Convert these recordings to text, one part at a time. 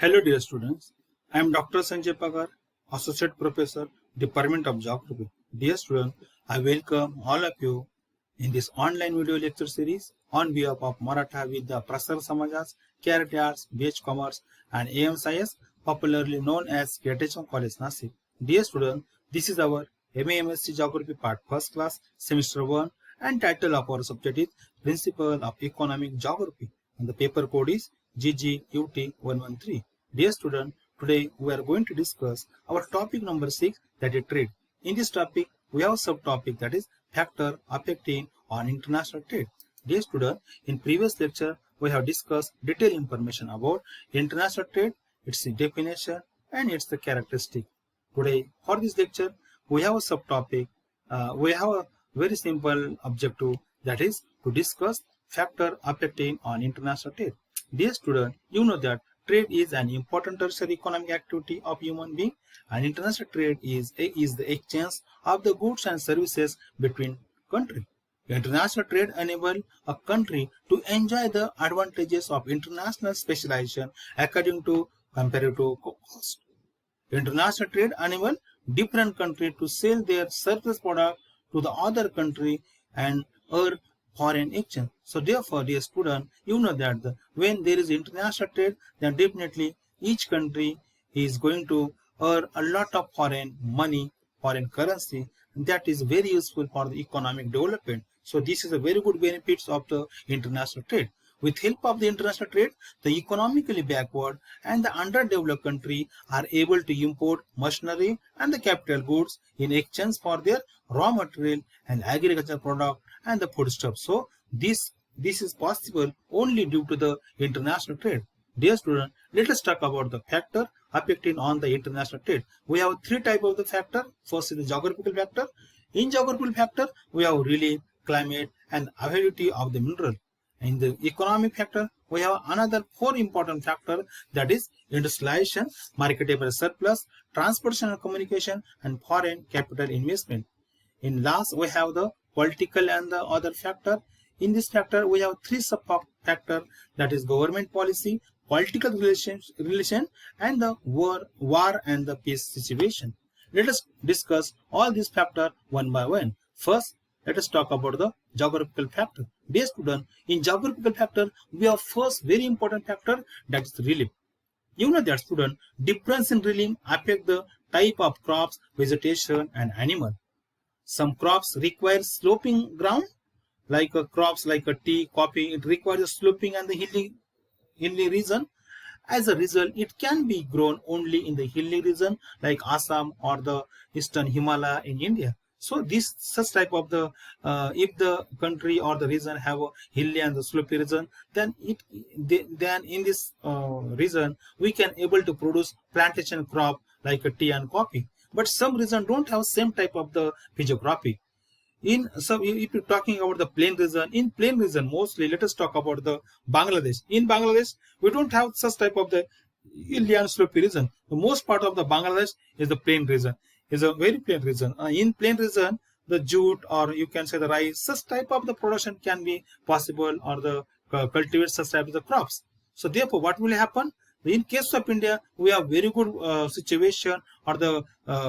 Hello dear students, I am Dr. Sanjay Pagar, Associate Professor, Department of Geography. Dear students, I welcome all of you in this online video lecture series on behalf of Maratha Vidya Prasar Samajas, Charity Arts, BH Commerce and AMSIS, popularly known as KTHM College Nasik. Dear students, this is our MAMSC Geography Part First Class, Semester 1 and title of our subject is Principle of Economic Geography and the paper code is GGUT 113. Dear student, today we are going to discuss our topic number 6, that is trade. In this topic, we have a subtopic that is factor affecting on international trade. Dear student, in previous lecture, we have discussed detailed information about international trade, its definition and its characteristic. Today, for this lecture, we have a subtopic. We have a very simple objective, that is to discuss factor affecting on international trade. Dear student, you know that trade is an important tertiary economic activity of human being, and international trade is the exchange of the goods and services between countries. International trade enables a country to enjoy the advantages of international specialization according to comparative cost. International trade enables different countries to sell their surplus product to the other country and earn foreign exchange. So therefore, dear student, you know that when there is international trade, then definitely each country is going to earn a lot of foreign money, foreign currency, and that is very useful for the economic development. So this is a very good benefits of the international trade. With help of the international trade, the economically backward and the underdeveloped country are able to import machinery and the capital goods in exchange for their raw material and agricultural product and the foodstuff. So this is possible only due to the international trade. Dear student, let us talk about the factor affecting on the international trade. We have three types of the factor. First is the geographical factor. In geographical factor, we have relief, climate and availability of the mineral. In the economic factor, we have another four important factors, that is industrialization, marketable surplus, transportation and communication, and foreign capital investment. In last, we have the political and the other factor. In this factor, we have three sub-factors, that is government policy, political relation, and the war and the peace situation. Let us discuss all these factors one by one. First, let us talk about the geographical factor. Dear student, in geographical factor, we have first very important factor, that is relief. You know that student, difference in relief affect the type of crops, vegetation and animal. Some crops require sloping ground, like crops like tea, coffee, it requires a sloping and the hilly region. As a result, it can be grown only in the hilly region like Assam or the eastern Himalaya in India. So this such type of the if the country or the region have a hilly and the slopy region, then in this region we can able to produce plantation crop like a tea and coffee. But some region don't have same type of the physiography. If you're talking about the plain region, in plain region mostly, let us talk about the Bangladesh. In Bangladesh, we don't have such type of the hilly and slopy region. The most part of the Bangladesh is the plain region. Is a very plain region. In plain region, the jute or you can say the rice, such type of the production can be possible, or the cultivate such type of the crops. So therefore, what will happen? In case of India, we have very good situation or the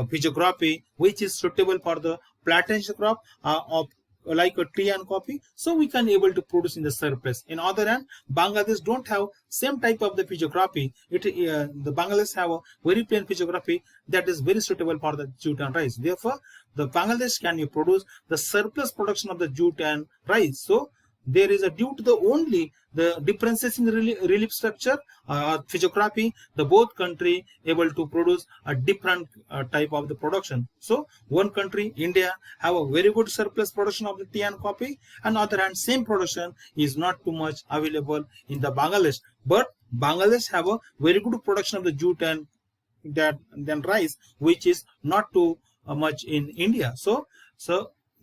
physiography which is suitable for the plantation crop of like a tea and coffee, so we can able to produce in the surplus. In other hand, Bangladesh don't have same type of the physiography. The Bangladesh have a very plain physiography that is very suitable for the jute and rice. Therefore, the Bangladesh can produce the surplus production of the jute and rice. So there is a due to the only the differences in the relief structure physiography, the both country able to produce a different type of the production. So one country, India, have a very good surplus production of the tea and coffee, and other hand same production is not too much available in the Bangladesh, but Bangladesh have a very good production of the jute and then rice, which is not too much in India. So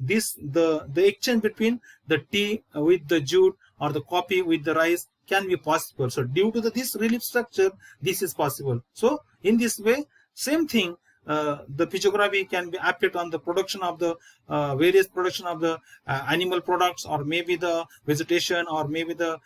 this the exchange between the tea with the jute or the coffee with the rice can be possible. So due to this relief structure, this is possible. So in this way, same thing, the physiography can be affect on the production of the various production of the animal products, or maybe the vegetation, or maybe the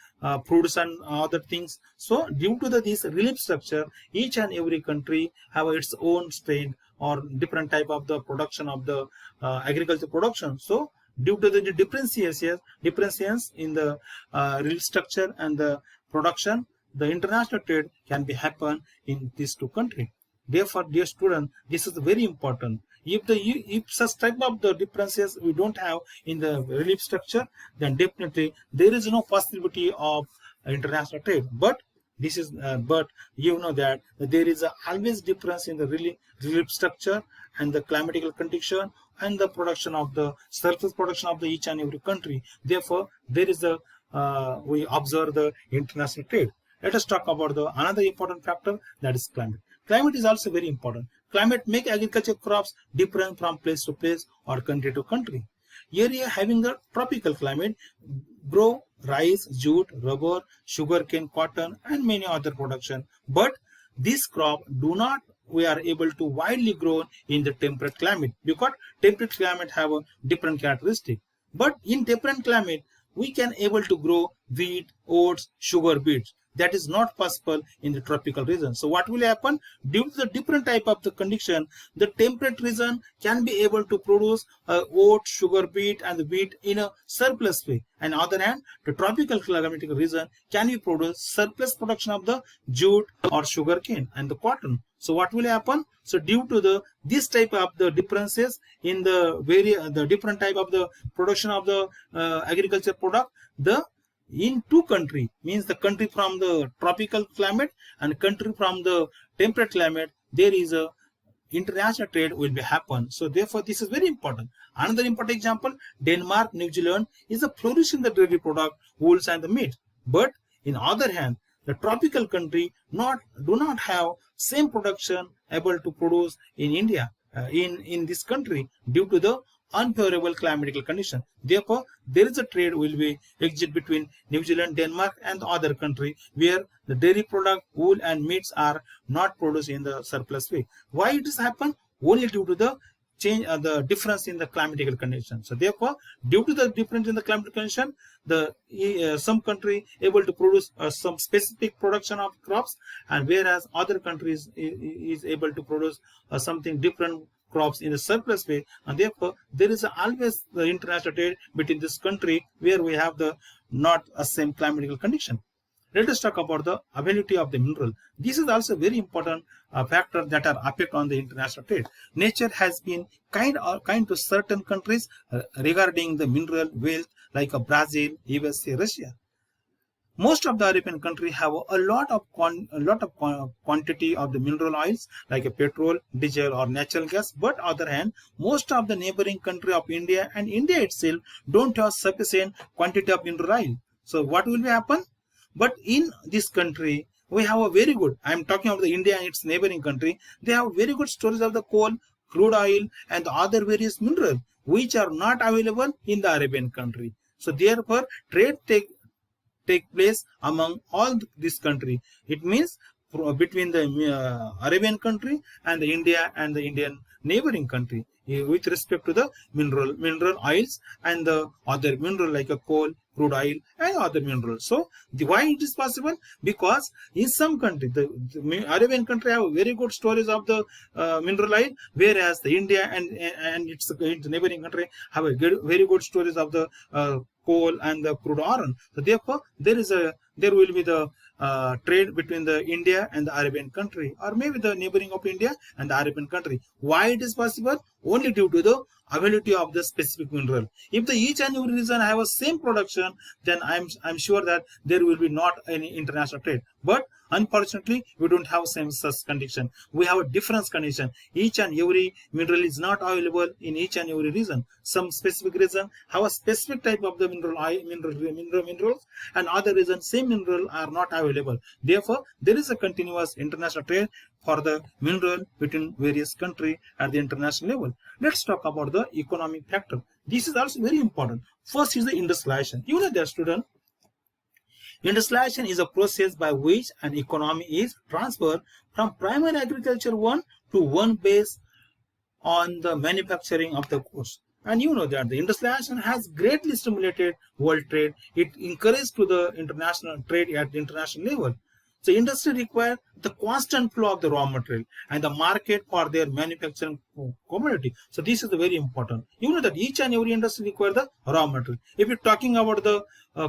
fruits and other things. So due to this relief structure, each and every country have its own strain or different type of the production of the agriculture production. So due to the differentiations in the relief structure and the production, the international trade can be happen in these two countries. Therefore, dear student, this is very important. If such type of the differences we don't have in the relief structure, then definitely there is no possibility of international trade. But this is but you know that there is always difference in the relief structure and the climatical condition and the production of the surface production of the each and every country. Therefore, there is a we observe the international trade. Let us talk about the another important factor, that is climate. Climate is also very important. Climate make agriculture crops different from place to place or country to country. Area having the tropical climate grow rice, jute, rubber, sugarcane, cotton, and many other production. But this crop do not we are able to widely grow in the temperate climate, because temperate climate have a different characteristic. But in different climate, we can able to grow wheat, oats, sugar beets. That is not possible in the tropical region. So what will happen? Due to the different type of the condition, the temperate region can be able to produce oat, sugar beet, and the wheat in a surplus way. And on the other hand, the tropical climatic region can be produce surplus production of the jute or sugar cane and the cotton. So what will happen? So due to the this type of the differences in the different type of the production of the agriculture product, in two country, means the country from the tropical climate and country from the temperate climate, there is a international trade will be happen. So therefore this is very important. Another important example, Denmark, New Zealand is a flourishing the dairy product, wools and the meat. But in other hand, the tropical country do not have same production able to produce in India, in this country, due to the unfavorable climatical condition. Therefore, there is a trade will be exist between New Zealand, Denmark, and the other country where the dairy product, wool, and meats are not produced in the surplus way. Why it has happened? Only due to the change, the difference in the climatical condition. So therefore, due to the difference in the climatic condition, the some country able to produce some specific production of crops, and whereas other countries is able to produce something different crops in a surplus way, and therefore there is always the international trade between this country where we have the not a same climatical condition. Let us talk about the availability of the mineral. This is also very important factor that are affect on the international trade. Nature has been kind to certain countries regarding the mineral wealth, like Brazil, USA, Russia. Most of the European countries have a lot of quantity of the mineral oils, like a petrol, diesel, or natural gas. But on the other hand, most of the neighboring country of India and India itself don't have sufficient quantity of mineral oil. So what will happen? But in this country, we have a very good, I am talking about the India and its neighboring country, they have very good storage of the coal, crude oil, and the other various minerals, which are not available in the Arabian country. So therefore, trade take place among all this country. It means between the Arabian country and the India and the Indian neighboring country with respect to the mineral oils and the other mineral like a coal, crude oil, and other minerals. So why it is possible? Because in some country, the Arabian country have very good storage of the mineral oil, whereas the India and its neighboring country have a very good storage of the coal and the crude oil. So therefore, there will be the trade between the India and the Arabian country, or maybe the neighboring of India and the Arabian country. Why it is possible? Only due to the availability of the specific mineral. If the each and every region have a same production, then I'm sure that there will be not any international trade. But unfortunately, we don't have same such condition. We have a different condition. Each and every mineral is not available in each and every region. Some specific region have a specific type of the minerals, and other region same mineral are not available. Therefore, there is a continuous international trade for the mineral between various countries at the international level. Let's talk about the economic factor. This is also very important. First is the industrialization. You know that, student. Industrialization is a process by which an economy is transferred from primary agriculture one to one base on the manufacturing of the goods. And you know that the industrialization has greatly stimulated world trade. It encouraged to the international trade at the international level. So industry require the constant flow of the raw material and the market for their manufacturing commodity. So this is very important. You know that each and every industry require the raw material. If you're talking about the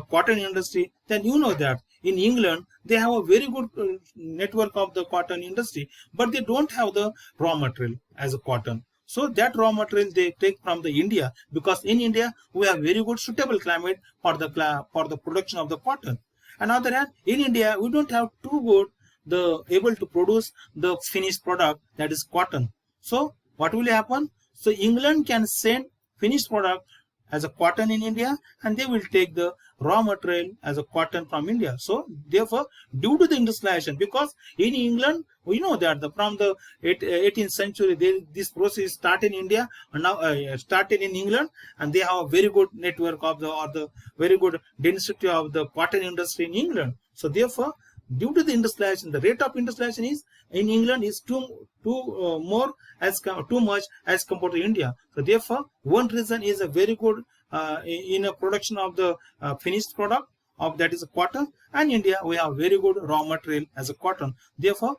cotton industry, then you know that in England they have a very good network of the cotton industry, but they don't have the raw material as a cotton. So that raw material they take from the India, because in India we have very good suitable climate for the production of the cotton. On the other hand, in India, we don't have too good able to produce the finished product, that is cotton. So what will happen? So England can send finished product as a cotton in India, and they will take the raw material as a cotton from India. So therefore, due to the industrialization, because in England we know that from the 18th century this process started in India and now started in England, and they have a very good network of the very good density of the cotton industry in England. So therefore, due to the industrialization, the rate of industrialization is in England is too much as compared to India. So therefore, one reason is a very good in a production of the finished product of, that is a cotton, and India we have very good raw material as a cotton. Therefore,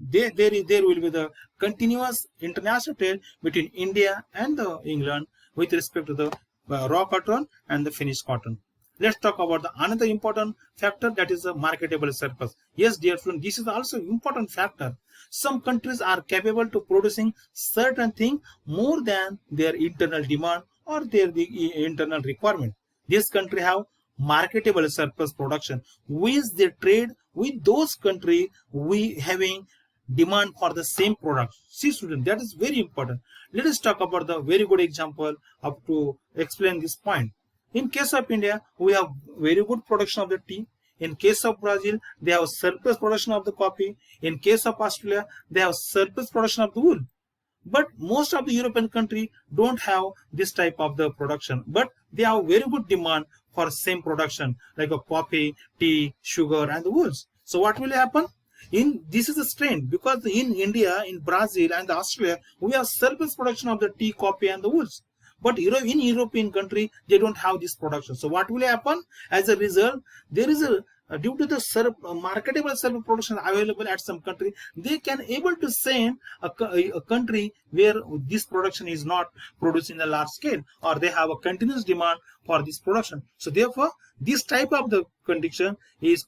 there will be the continuous international trade between India and England with respect to the raw cotton and the finished cotton. Let's talk about another important factor, that is the marketable surplus. Yes, dear friend, this is also an important factor. Some countries are capable to producing certain thing more than their internal demand or their internal requirement. This country have marketable surplus production, which they trade with those countries we having demand for the same product. See student, that is very important. Let us talk about the very good example of to explain this point. In case of India, we have very good production of the tea. In case of Brazil, they have surplus production of the coffee. In case of Australia, they have surplus production of the wool. But most of the European countries don't have this type of the production, but they have very good demand for same production like a coffee, tea, sugar and the wools. So what will happen? This is a strain, because in India, in Brazil and Australia, we have surplus production of the tea, coffee and the wools. But in European country, they don't have this production. So what will happen? As a result, there is due to the marketable surplus production available at some country, they can able to send a country where this production is not produced in a large scale, or they have a continuous demand for this production. So therefore, this type of the condition is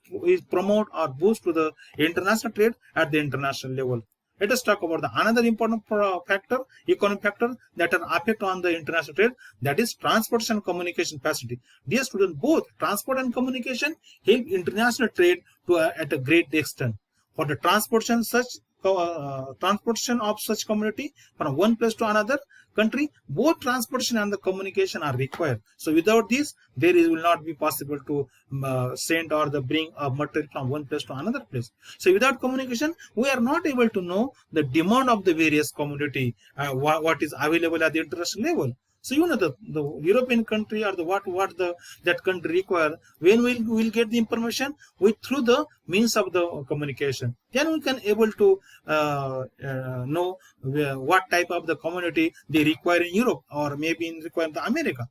promote or boost to the international trade at the international level. Let us talk about another important factor, economic factor that are affect on the international trade, that is transportation and communication facility. Dear students, both transport and communication help international trade to at a great extent. For the transportation of such commodity from one place to another country, both transportation and the communication are required. So without this, will not be possible to send or bring a material from one place to another place. So without communication, we are not able to know the demand of the various commodity, what is available at the international level. So you know the European country or that country require, when we'll get the information through the means of the communication. Then we can able to know what type of the commodity they require in Europe, or maybe require in America.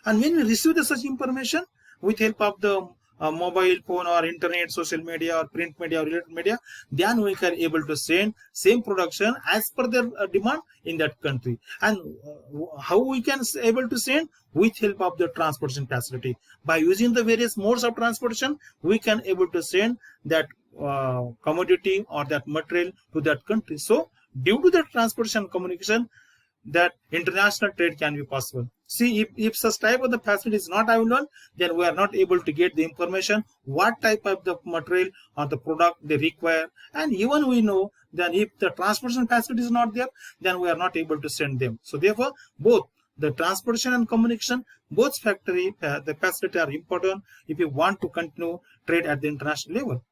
And when we receive such information with help of the mobile phone or internet, social media or print media or related media, then we can able to send same production as per their demand in that country. And how we can able to send? With help of the transportation facility. By using the various modes of transportation, we can able to send that commodity or that material to that country. So due to the transportation communication, that international trade can be possible. See, if such type of the facility is not available, then we are not able to get the information what type of the material or the product they require. And even we know that if the transportation facility is not there, then we are not able to send them. So therefore, both the transportation and communication, both the facility are important if you want to continue trade at the international level.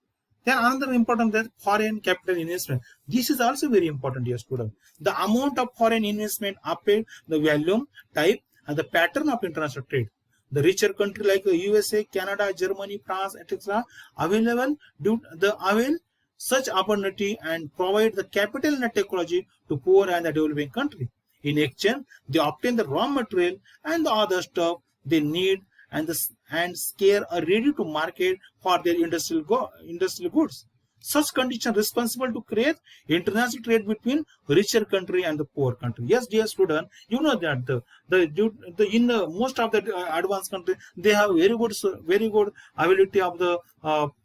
Then another important is foreign capital investment. This is also very important, dear student. The amount of foreign investment affects the volume, type, and the pattern of international trade. The richer country like USA, Canada, Germany, France, etc. avail such opportunity and provide the capital and technology to poor and the developing country. In exchange, they obtain the raw material and the other stuff they need and scare are ready to market for their industrial goods. Such conditions responsible to create international trade between richer country and the poor country. Yes, dear student, you know that in most of the advanced country they have very good ability of the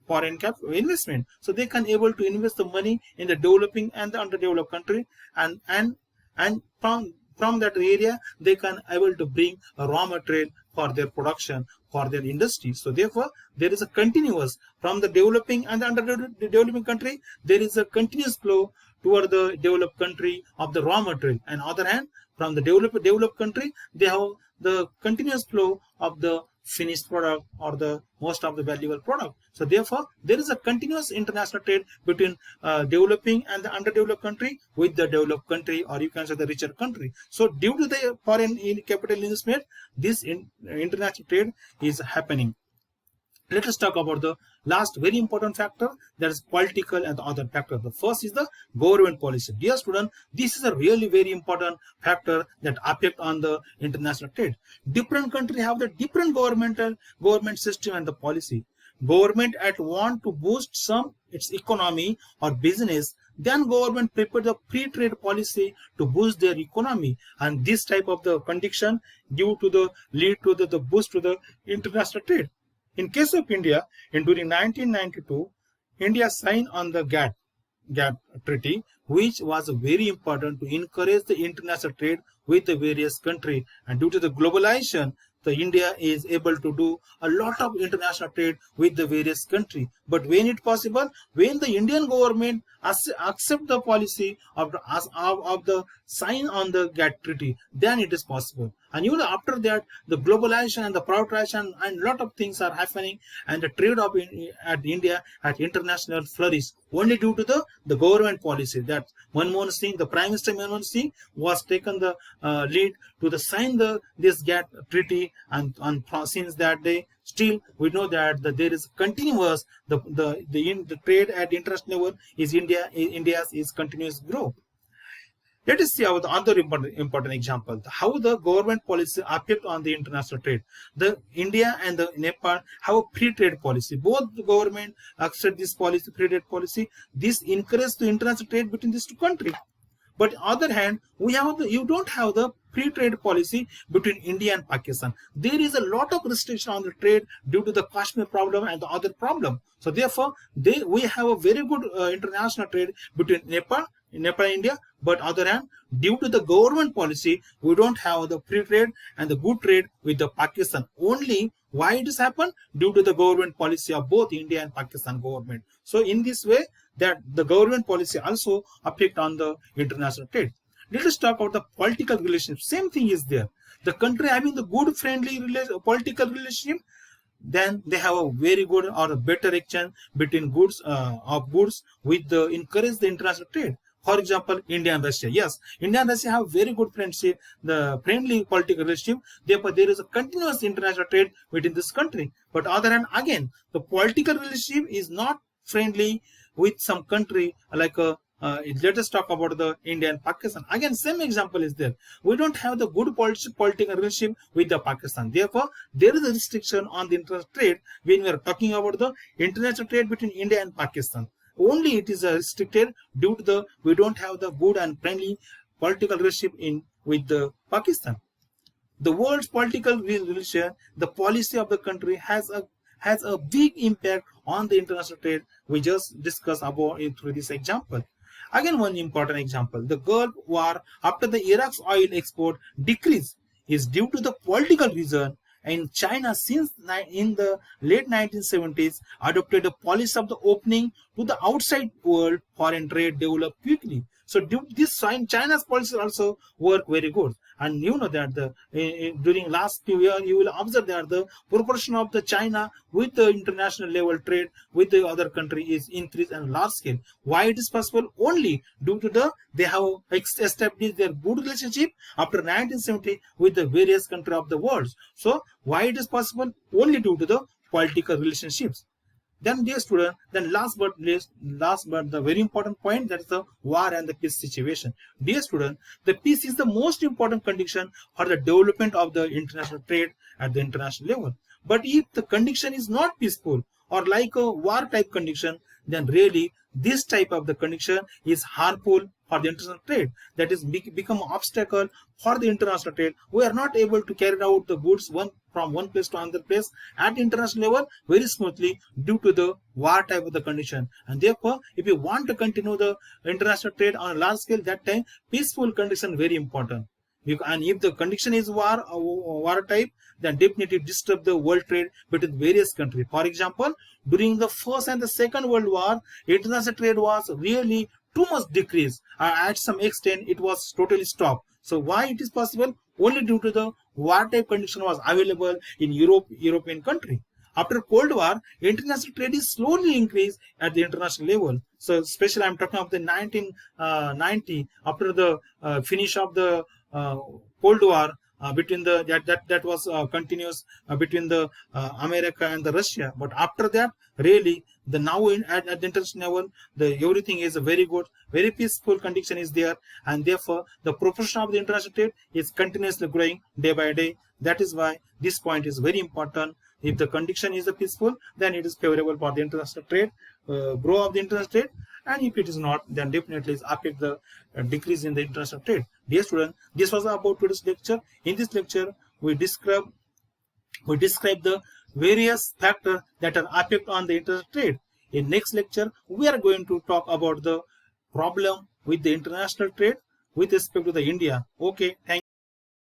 foreign cap investment, so they can able to invest the money in the developing and the underdeveloped country, and from that area they can able to bring a raw material for their production, for their industry. So therefore there is a continuous from the developing and the underdeveloping country, there is a continuous flow toward the developed country of the raw material, and on the other hand from the developed country they have the continuous flow of the finished product or the most of the valuable product. So therefore there is a continuous international trade between developing and the underdeveloped country with the developed country, or you can say the richer country. So due to the foreign capital investment, this international trade is happening. Let us talk about the last very important factor, that is political and the other factor. The first is the government policy. Dear student, this is a really very important factor that affect on the international trade. Different countries have the different government system and the policy. Government at want to boost some its economy or business, then government prepare the free trade policy to boost their economy, and this type of the condition due to the lead to the boost to the international trade. In case of India, during 1992, India signed on the GATT treaty, which was very important to encourage the international trade with the various countries. And due to the globalization, the India is able to do a lot of international trade with the various countries. But when it possible, when the Indian government accept the policy of the sign on the GATT treaty, then it is possible. And you know, after that, the globalization and the privatization and a lot of things are happening, and the trade of at India at international flourish only due to the government policy. That Manmohan Singh, the Prime Minister Manmohan Singh, was taken the lead to the sign this GATT treaty, and since that day, still we know that there is continuous the trade at international level is India's is continuous growth. Let us see the other important example, how the government policy affect on the international trade. The India and the Nepal have a free trade policy. Both the government accept this policy, free trade policy. This encourages the international trade between these two countries. But on the other hand, you don't have the free trade policy between India and Pakistan. There is a lot of restriction on the trade due to the Kashmir problem and the other problem. So therefore, we have a very good international trade between Nepal and India. But on the other hand, due to the government policy, we don't have the free trade and the good trade with the Pakistan. Only why it has happened? Due to the government policy of both India and Pakistan government. So in this way, that the government policy also affect on the international trade. Let us talk about the political relationship. Same thing is there. The country having the good friendly political relationship, then they have a very good or a better exchange between goods with the encourage the international trade. For example, India and Russia. Yes, India and Russia have very good friendship, the friendly political relationship. Therefore, there is a continuous international trade within this country. But on the other hand, again, the political relationship is not friendly with some country like let us talk about the India and Pakistan. Again, same example is there. We don't have the good political relationship with the Pakistan. Therefore, there is a restriction on the international trade when we are talking about the international trade between India and Pakistan. Only it is restricted due to we don't have the good and friendly political relationship with the Pakistan. The world's political relation, the policy of the country has a big impact on the international trade. We just discussed about it through this example. Again, one important example, the Gulf War after the Iraq's oil export decrease is due to the political reason, and China since in the late 1970s adopted a policy of the opening to the outside world foreign trade developed quickly. So this China's policy also work very good. And you know that during last few years, you will observe that the proportion of the China with the international level trade with the other country is increased and large scale. Why it is possible? Only due to they have established their good relationship after 1970 with the various countries of the world. So why it is possible? Only due to the political relationships. Then dear student, then last but the very important point, that is the war and the peace situation. Dear student, the peace is the most important condition for the development of the international trade at the international level. But if the condition is not peaceful or like a war type condition, then really this type of the condition is harmful for the international trade. That is become an obstacle for the international trade. We are not able to carry out the goods from one place to another place at the international level very smoothly due to the war type of the condition. And therefore, if you want to continue the international trade on a large scale, that time peaceful condition very important. And if the condition is war type, then definitely disturb the world trade between various countries. For example, during the First and the Second World War, international trade was really too much decreased. At some extent, it was totally stopped. So why it is possible? Only due to the war type condition was available in European country. After Cold War, international trade is slowly increased at the international level. So especially I'm talking of the 1990, after the finish of the Cold War, between the that was continuous between the America and the Russia. But after that, really the now at the international level, the everything is a very good, very peaceful condition is there, and therefore the proportion of the international trade is continuously growing day by day. That is why this point is very important. If the condition is peaceful, then it is favorable for the international trade, grow of the international trade. And if it is not, then definitely it affect the decrease in the international trade. Dear student, this was about today's lecture. In this lecture, we describe the various factors that are affect on the international trade. In next lecture, we are going to talk about the problem with the international trade with respect to the India. Okay, thank you.